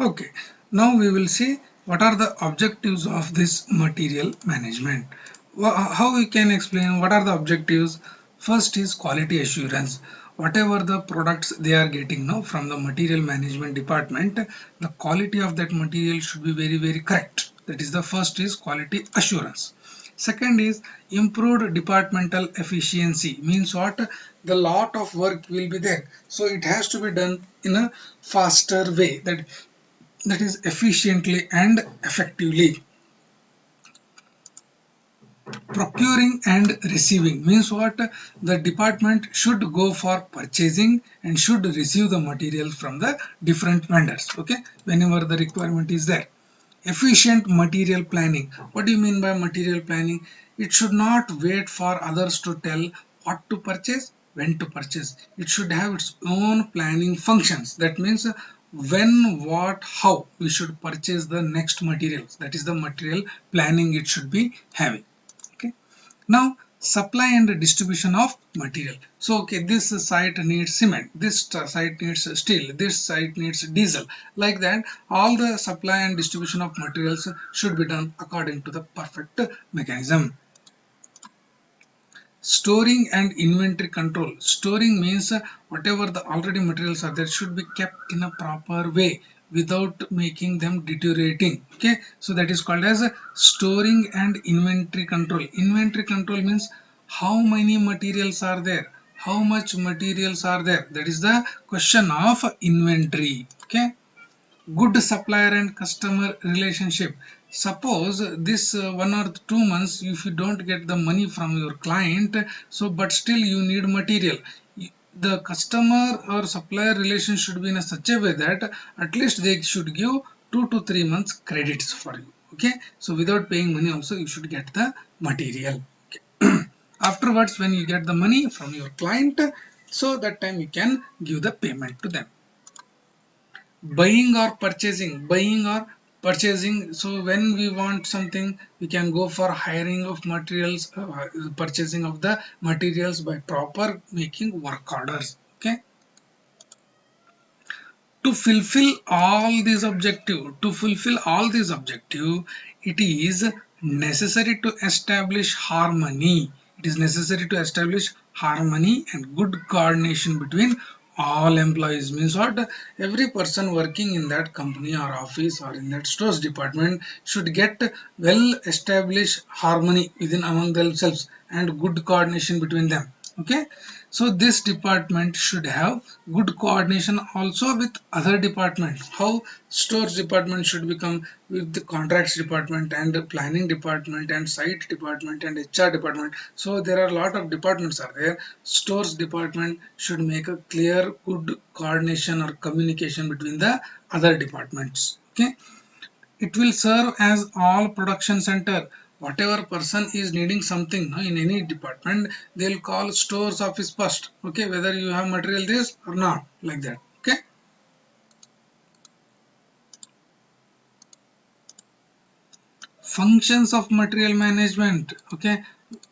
Okay, now we will see what are the objectives of this material management. How we can explain what are the objectives? First is quality assurance. Whatever the products they are getting now from the material management department, the quality of that material should be very correct. That is the first is quality assurance. Second is improved departmental efficiency, means what? The lot of work will be there, so it has to be done in a faster way, that is efficiently and effectively. Procuring and receiving means what? The department should go for purchasing and should receive the material from the different vendors, okay, whenever the requirement is there. Efficient material planning. What do you mean by material planning? It should not wait for others to tell what to purchase, when to purchase. It should have its own planning functions. That means when, what, how we should purchase the next materials. That is the material planning it should be having. Okay. Now supply and distribution of material. So okay, this site needs cement, this site needs steel, this site needs diesel. Like that, all the supply and distribution of materials should be done according to the perfect mechanism. Storing and inventory control. Storing means whatever the already materials are there should be kept in a proper way without making them deteriorating. Okay, so that is called as storing and inventory control. Inventory control means how many materials are there, how much materials are there. That is the question of inventory. Okay. Good supplier and customer relationship. Suppose this 1 or 2 months if you don't get the money from your client, so but still you need material, the customer or supplier relation should be in a such a way that at least they should give 2 to 3 months credits for you. Okay, so without paying money also you should get the material. Okay. Afterwards when you get the money from your client, so that time you can give the payment to them. Buying or purchasing. So when we want something, we can go for hiring of materials, purchasing of the materials by proper making work orders. Okay, to fulfill all these objective, it is necessary to establish harmony. It is necessary to establish harmony and good coordination between all employees. Means what? Every person working in that company or office or in that stores department should get well established harmony within among themselves and good coordination between them. Okay, so this department should have good coordination also with other departments. How? Stores department should become with the contracts department and the planning department and site department and HR department. So there are a lot of departments are there. Stores department should make a clear good coordination or communication between the other departments. Okay, it will serve as all production center. Whatever person is needing something in any department, they'll call stores office first. Okay, whether you have material this or not, like that. Okay. Functions of material management. Okay,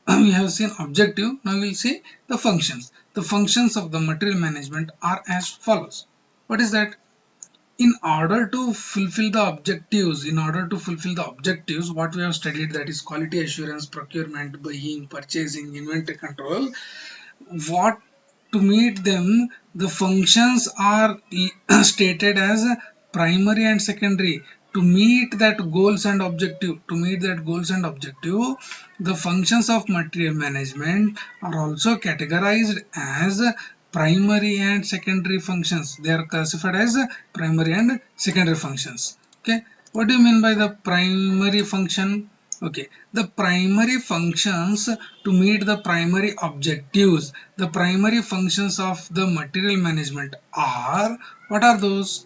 we have seen objective, now we'll see the functions. The functions of the material management are as follows. What is that? In order to fulfill the objectives, what we have studied, that is quality assurance, procurement, buying, purchasing, inventory control, what to meet them, the functions are stated as primary and secondary. To meet that goals and objective, the functions of material management are also categorized as primary and secondary functions. They are classified as primary and secondary functions. Okay, what do you mean by the primary function? Okay, the primary functions to meet the primary objectives. The primary functions of the material management are, what are those?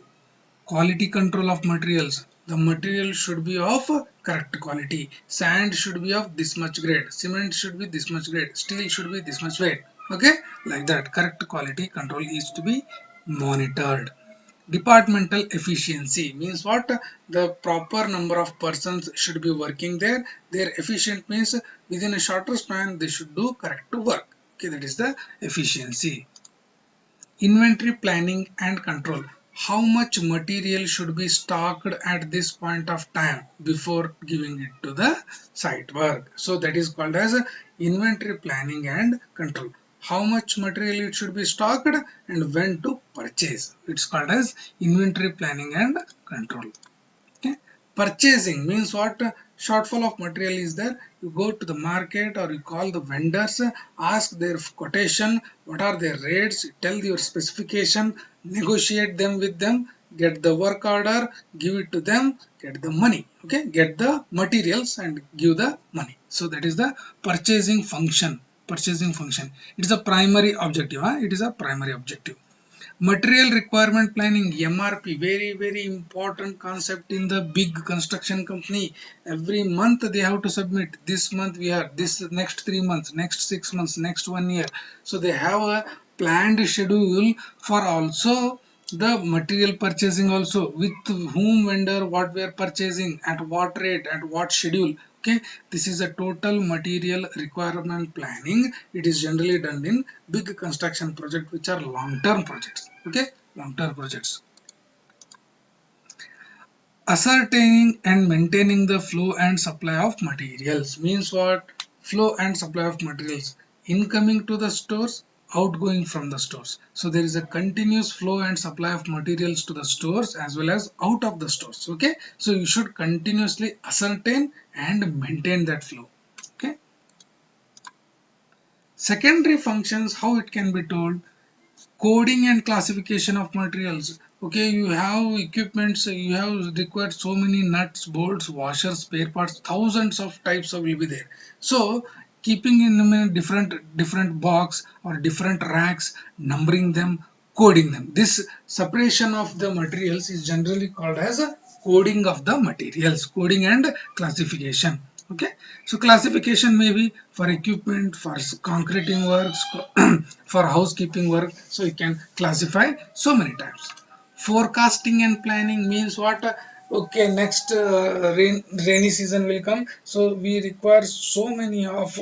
Quality control of materials. The material should be of correct quality. Sand should be of this much grade. Cement should be this much grade. Steel should be this much weight. Okay, like that. Correct quality control is to be monitored. Departmental efficiency means what? The proper number of persons should be working there. Their efficient means within a shorter span they should do correct work. Okay, that is the efficiency. Inventory planning and control. how much material should be stocked at this point of time before giving it to the site work. So that is called as inventory planning and control. How much material it should be stocked and when to purchase. It's called as inventory planning and control. Okay. Purchasing means what? Shortfall of material is there. You go to the market or you call the vendors, ask their quotation, what are their rates, tell your specification, negotiate them with them, get the work order, give it to them, get the money. Okay, get the materials and give the money. So that is the purchasing function. Purchasing function. It is a primary objective. It is a primary objective. Material requirement planning, MRP, very important concept in the big construction company. Every month they have to submit. This month we have this, next 3 months, next 6 months, next 1 year. So they have a planned schedule for also the material purchasing also, with whom vendor, what we are purchasing, at what rate, at what schedule. Okay, this is a total material requirement planning. It is generally done in big construction projects, which are long-term projects. Okay, long-term projects. Ascertaining and maintaining the flow and supply of materials means what? Flow and supply of materials, incoming to the stores, outgoing from the stores. So there is a continuous flow and supply of materials to the stores as well as out of the stores. Okay, so you should continuously ascertain and maintain that flow. Okay. Secondary functions, how it can be told? Coding and classification of materials. Okay, you have equipments, you have required so many nuts, bolts, washers, spare parts, thousands of types of will be there. So keeping in a different box or different racks, numbering them, coding them. This separation of the materials is generally called as a coding of the materials, coding and classification. Okay, so classification may be for equipment, for concreting works, for housekeeping work. So you can classify so many types. Forecasting and planning means what? Okay, next rainy season will come, so we require so many of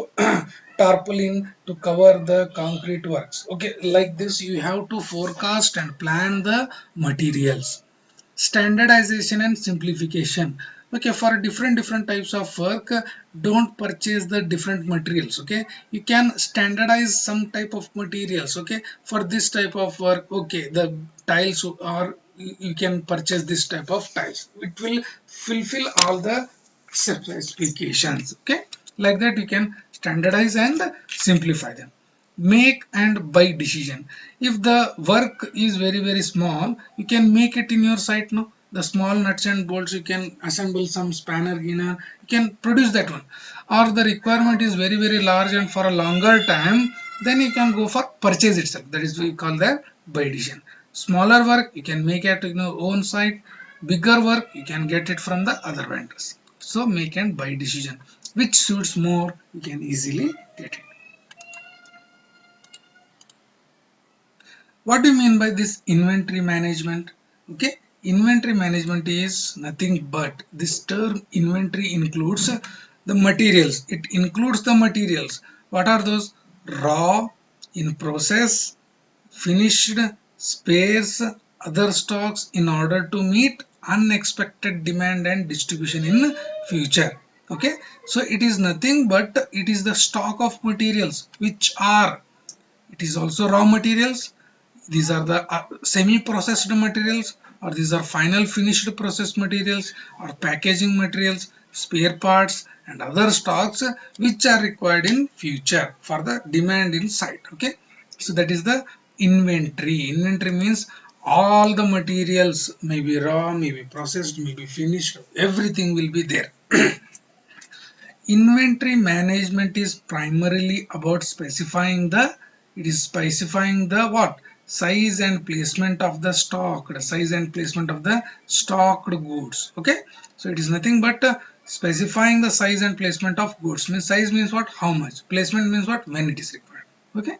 tarpaulin to cover the concrete works. Okay, like this you have to forecast and plan the materials. Standardization and simplification. Okay, for different types of work, don't purchase the different materials. Okay, you can standardize some type of materials. Okay, for this type of work, okay, the tiles, or you can purchase this type of tiles, it will fulfill all the specifications. Okay, like that you can standardize and simplify them. Make and buy decision. If the work is very small, you can make it in your site. No, the small nuts and bolts, you can assemble some spanner, you can produce that one. Or the requirement is very large and for a longer time, then you can go for purchase itself. That is we call the buy decision. Smaller work you can make it in your own site. Bigger work you can get it from the other vendors. So make and buy decision, which suits more, you can easily get it. What do you mean by this inventory management? Okay, inventory management is nothing but, this term inventory includes the materials. It includes the materials. What are those? Raw, in process, finished, spares, other stocks, in order to meet unexpected demand and distribution in future. Okay, so it is nothing but it is the stock of materials, which are, it is also raw materials, these are the semi-processed materials, or these are final finished processed materials, or packaging materials, spare parts and other stocks which are required in future for the demand in site. Okay, so that is the inventory. Inventory means all the materials, may be raw, may be processed, may be finished, everything will be there. Inventory management is primarily about specifying the, it is specifying the what? Size and placement of the stock, the size and placement of the stocked goods. Okay, so it is nothing but specifying the size and placement of goods. Means size means what? How much. Placement means what? When it is required. Okay.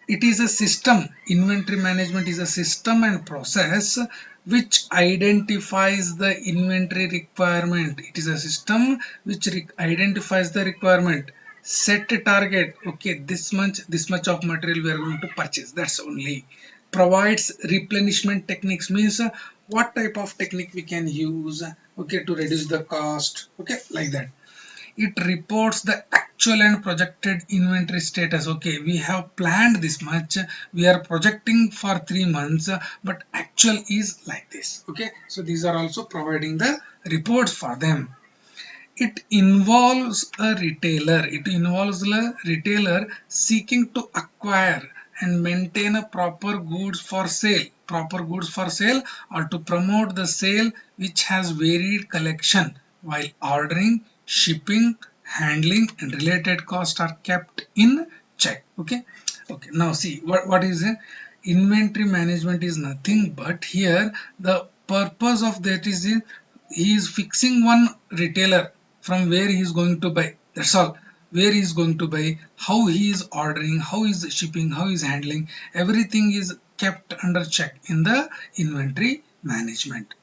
It is a system. Inventory management is a system and process which identifies the inventory requirement. It is a system which identifies the requirement, set a target. Okay, this much of material we are going to purchase, that's only. Provides replenishment techniques, means what type of technique we can use, okay, to reduce the cost, okay, like that. It reports the actual and projected inventory status. Okay, we have planned this much, we are projecting for 3 months, but actual is like this. Okay, so these are also providing the reports for them. It involves a retailer seeking to acquire and maintain a proper goods for sale, or to promote the sale, which has varied collection, while ordering, shipping, handling and related costs are kept in check. Okay, okay, now see what is it. Inventory management is nothing but here the purpose of that is he is fixing one retailer from where he is going to buy, that's all. Where he is going to buy, how he is ordering, how he is shipping, how he is handling, everything is kept under check in the inventory management.